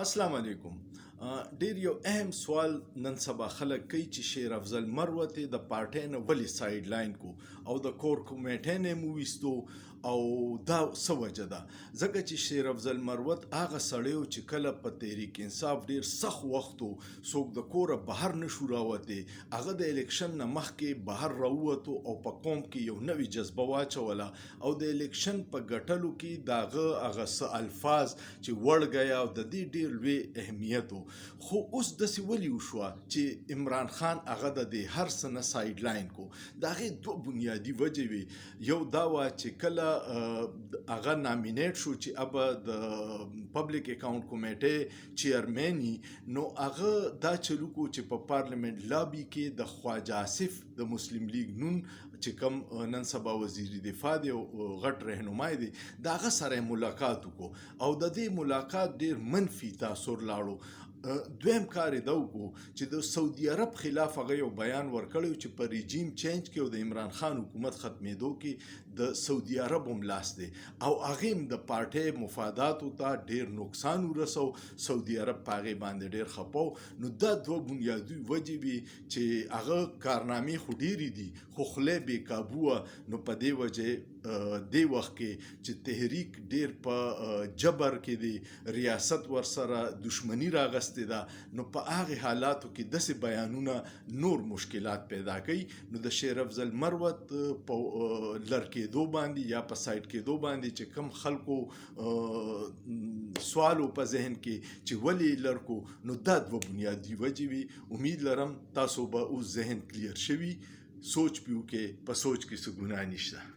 السلام علیکم. ډیر یو اهم سوال نن سبا خلک کوي چې شیر افضل مروت د پارټۍ نه ولې سایډ لاین کو او د کور کمیټې نه مو ویستو او دا څه وجه ده؟ ځکه چې شیر افضل مروت هغه سړی و چې کله په تحریک انصاف ډیر سخت وخت و څوک د کوره بهر نشو راوتې، هغه د الیکشن نه مخکې بهر راووتو او په قوم کې یو نوې جذبه واچوله او د الیکشن په ګټلو کې د هغه څه الفاظ چې وړ گیا او د دې ډیر لوی اهمیت و. خو اوس داسې ولې وشوه چې عمران خان هغه د دې هر څه نه سایډ لاین کو؟ د هغې دوه بنیادي وجې وې. یو دا وه چې کله هغه نامینیټ شو چې ابه د پبلک اکاونټ کمیټې چیرمین نو هغه دا چلو کو چې په پارلیمنت لابي کې د خواجه آصف د مسلم لیگ نون چې کوم نن سبا وزیر دفاع دی او غټ رهنمای دی، د هغه سره ملاقات وکړو او د دې ملاقات ډیر منفي تاثر لاړو. دویم کار یې دا وکړو چې د سعودي عرب خلاف هغه یو بیان ورکړی چې په ریجیم چینج کې او د عمران خان حکومت ختمېدو کې د سعودي عرب هم لاس دی او هغې هم د پارټۍ مفاداتو ته ډیر نقصان ورسو. سعودي عرب په هغې باندې ډیر خپه. نو دا دوه بنیادي وجې وي چې هغه کارنامې خو ډیرې دي خو خولۍ بې کابو وه. نو په دې وجې دې وخت کې چې تحریک ډیر په جبر کې دی، ریاست ورسره دشمنی راغستې ده، نو په هغې حالاتو کې داسې بیانونه نور مشکلات پیدا کوي. نو د شیر افضل مروت په لر کېدو باندې یا په سایډ کېدو باندې چې کم خلکو سوال و په ذهن کې چې ولې لر کو، نو دا دوه بنیادي وجې وي. امید لرم تاسو به اوس ذهن کلیر شوي، سوچ پیو کې په سوچ کې څه ګناه نشته.